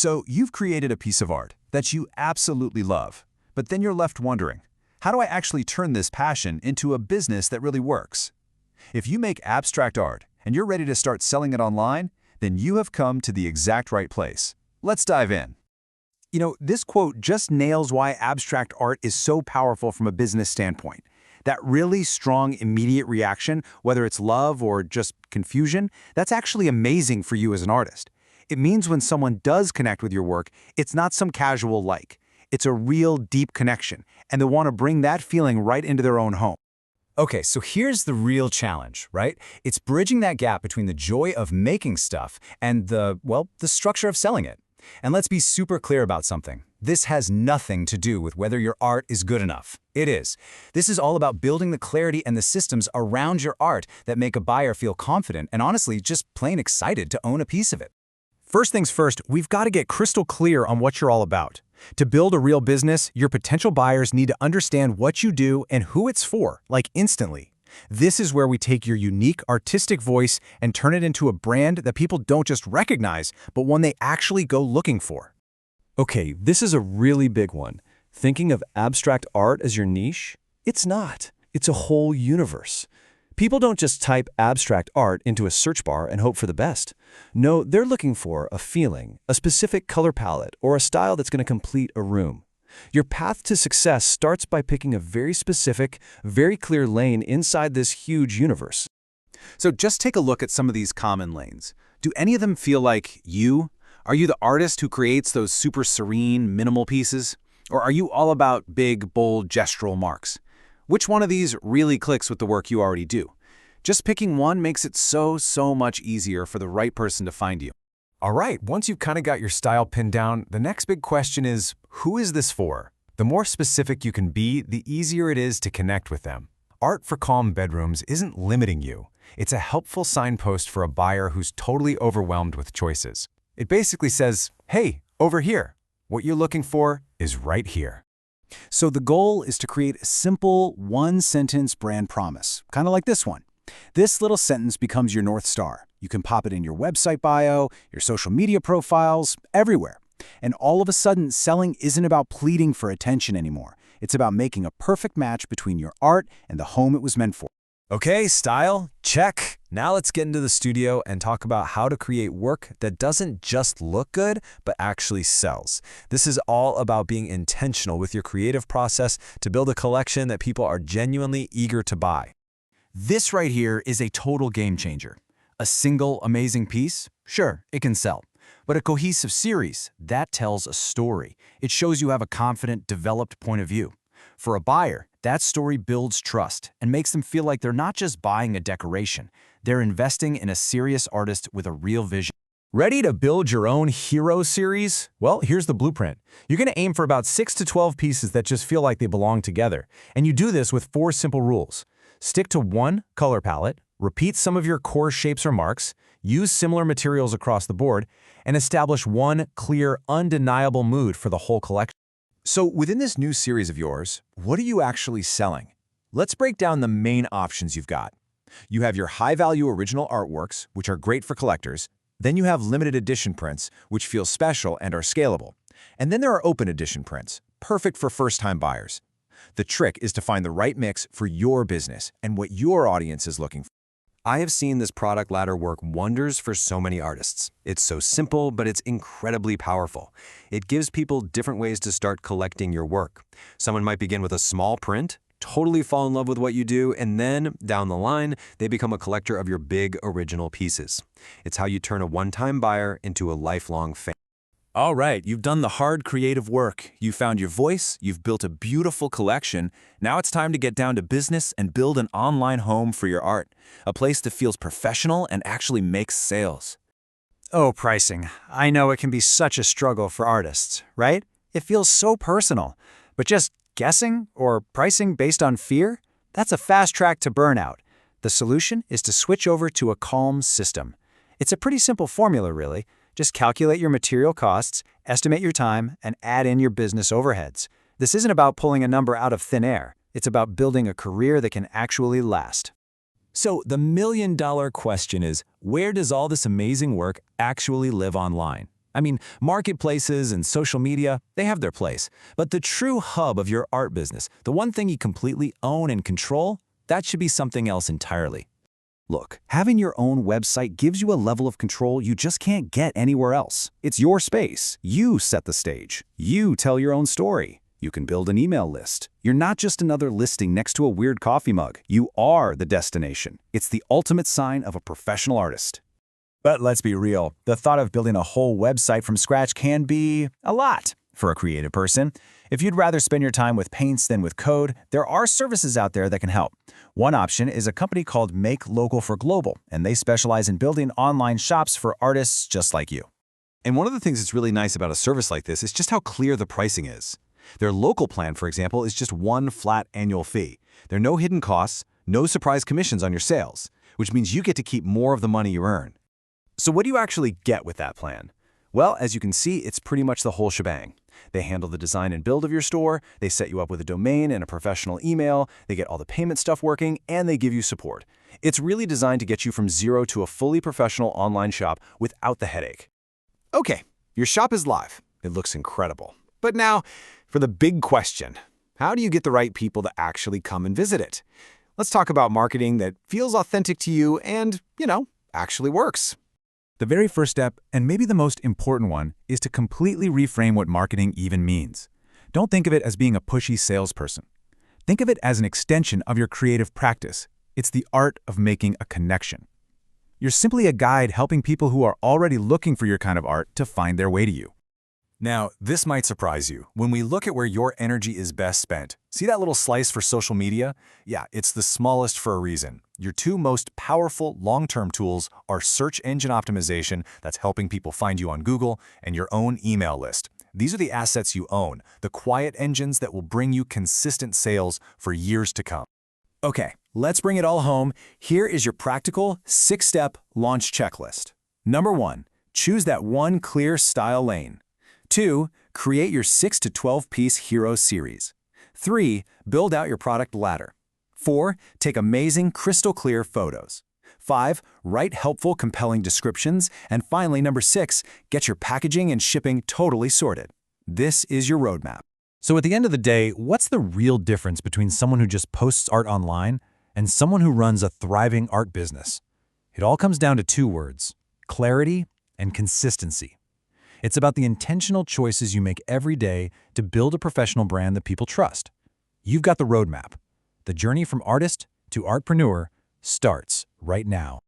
So you've created a piece of art that you absolutely love, but then you're left wondering, how do I actually turn this passion into a business that really works? If you make abstract art and you're ready to start selling it online, then you have come to the exact right place. Let's dive in. This quote just nails why abstract art is so powerful from a business standpoint. That really strong, immediate reaction, whether it's love or just confusion, that's actually amazing for you as an artist. It means when someone does connect with your work, it's not some casual like. It's a real, deep connection, and they want to bring that feeling right into their own home. Okay, so here's the real challenge, right? It's bridging that gap between the joy of making stuff and the structure of selling it. And let's be super clear about something. This has nothing to do with whether your art is good enough. It is. This is all about building the clarity and the systems around your art that make a buyer feel confident and honestly just plain excited to own a piece of it. First things first, we've got to get crystal clear on what you're all about. To build a real business, your potential buyers need to understand what you do and who it's for, like instantly. This is where we take your unique artistic voice and turn it into a brand that people don't just recognize, but one they actually go looking for. Okay, this is a really big one. Thinking of abstract art as your niche? It's not. It's a whole universe. People don't just type abstract art into a search bar and hope for the best. No, they're looking for a feeling, a specific color palette, or a style that's going to complete a room. Your path to success starts by picking a very specific, very clear lane inside this huge universe. So just take a look at some of these common lanes. Do any of them feel like you? Are you the artist who creates those super serene, minimal pieces? Or are you all about big, bold, gestural marks? Which one of these really clicks with the work you already do? Just picking one makes it so much easier for the right person to find you. All right, once you've kind of got your style pinned down, the next big question is, who is this for? The more specific you can be, the easier it is to connect with them. Art for calm bedrooms isn't limiting you. It's a helpful signpost for a buyer who's totally overwhelmed with choices. It basically says, hey, over here. What you're looking for is right here. So the goal is to create a simple, one-sentence brand promise, kind of like this one. This little sentence becomes your North Star. You can pop it in your website bio, your social media profiles, everywhere. And all of a sudden, selling isn't about pleading for attention anymore. It's about making a perfect match between your art and the home it was meant for. Okay, style, check. Now let's get into the studio and talk about how to create work that doesn't just look good, but actually sells. This is all about being intentional with your creative process to build a collection that people are genuinely eager to buy. This right here is a total game changer. A single amazing piece? Sure, it can sell. But a cohesive series, that tells a story. It shows you have a confident, developed point of view. For a buyer, that story builds trust and makes them feel like they're not just buying a decoration. They're investing in a serious artist with a real vision. Ready to build your own hero series? Well, here's the blueprint. You're going to aim for about 6 to 12 pieces that just feel like they belong together. And you do this with 4 simple rules. Stick to one color palette, repeat some of your core shapes or marks, use similar materials across the board, and establish one clear, undeniable mood for the whole collection. So within this new series of yours, what are you actually selling? Let's break down the main options you've got. You have your high-value original artworks, which are great for collectors. Then you have limited edition prints, which feel special and are scalable. And then there are open edition prints, perfect for first-time buyers. The trick is to find the right mix for your business and what your audience is looking for. I have seen this product ladder work wonders for so many artists. It's so simple, but it's incredibly powerful. It gives people different ways to start collecting your work. Someone might begin with a small print, totally fall in love with what you do, and then, down the line, they become a collector of your big original pieces. It's how you turn a one-time buyer into a lifelong fan. All right, you've done the hard creative work. You found your voice, you've built a beautiful collection. Now it's time to get down to business and build an online home for your art, a place that feels professional and actually makes sales. Oh, pricing. I know it can be such a struggle for artists, right? It feels so personal. But just guessing or pricing based on fear? That's a fast track to burnout. The solution is to switch over to a calm system. It's a pretty simple formula, really. Just calculate your material costs, estimate your time, and add in your business overheads. This isn't about pulling a number out of thin air. It's about building a career that can actually last. So the million-dollar question is, where does all this amazing work actually live online? I mean, marketplaces and social media, they have their place. But the true hub of your art business, the one thing you completely own and control, that should be something else entirely. Look, having your own website gives you a level of control you just can't get anywhere else. It's your space. You set the stage. You tell your own story. You can build an email list. You're not just another listing next to a weird coffee mug. You are the destination. It's the ultimate sign of a professional artist. But let's be real, the thought of building a whole website from scratch can be a lot for a creative person. If you'd rather spend your time with paints than with code, there are services out there that can help. One option is a company called Make Local for Global, and they specialize in building online shops for artists just like you. And one of the things that's really nice about a service like this is just how clear the pricing is. Their local plan, for example, is just one flat annual fee. There are no hidden costs, no surprise commissions on your sales, which means you get to keep more of the money you earn. So what do you actually get with that plan? Well, as you can see, it's pretty much the whole shebang. They handle the design and build of your store, they set you up with a domain and a professional email, they get all the payment stuff working, and they give you support. It's really designed to get you from zero to a fully professional online shop without the headache. Okay, your shop is live. It looks incredible. But now, for the big question, how do you get the right people to actually come and visit it? Let's talk about marketing that feels authentic to you and, actually works. The very first step, and maybe the most important one, is to completely reframe what marketing even means. Don't think of it as being a pushy salesperson. Think of it as an extension of your creative practice. It's the art of making a connection. You're simply a guide helping people who are already looking for your kind of art to find their way to you. Now, this might surprise you. When we look at where your energy is best spent, see that little slice for social media? Yeah, it's the smallest for a reason. Your two most powerful long-term tools are search engine optimization, that's helping people find you on Google, and your own email list. These are the assets you own, the quiet engines that will bring you consistent sales for years to come. Okay, let's bring it all home. Here is your practical 6-step launch checklist. Number 1, choose that one clear style lane. 2, create your 6 to 12-piece hero series. 3, build out your product ladder. 4, take amazing, crystal clear photos. 5, write helpful, compelling descriptions. And finally, number 6, get your packaging and shipping totally sorted. This is your roadmap. So at the end of the day, what's the real difference between someone who just posts art online and someone who runs a thriving art business? It all comes down to 2 words: clarity and consistency. It's about the intentional choices you make every day to build a professional brand that people trust. You've got the roadmap. The journey from artist to artpreneur starts right now.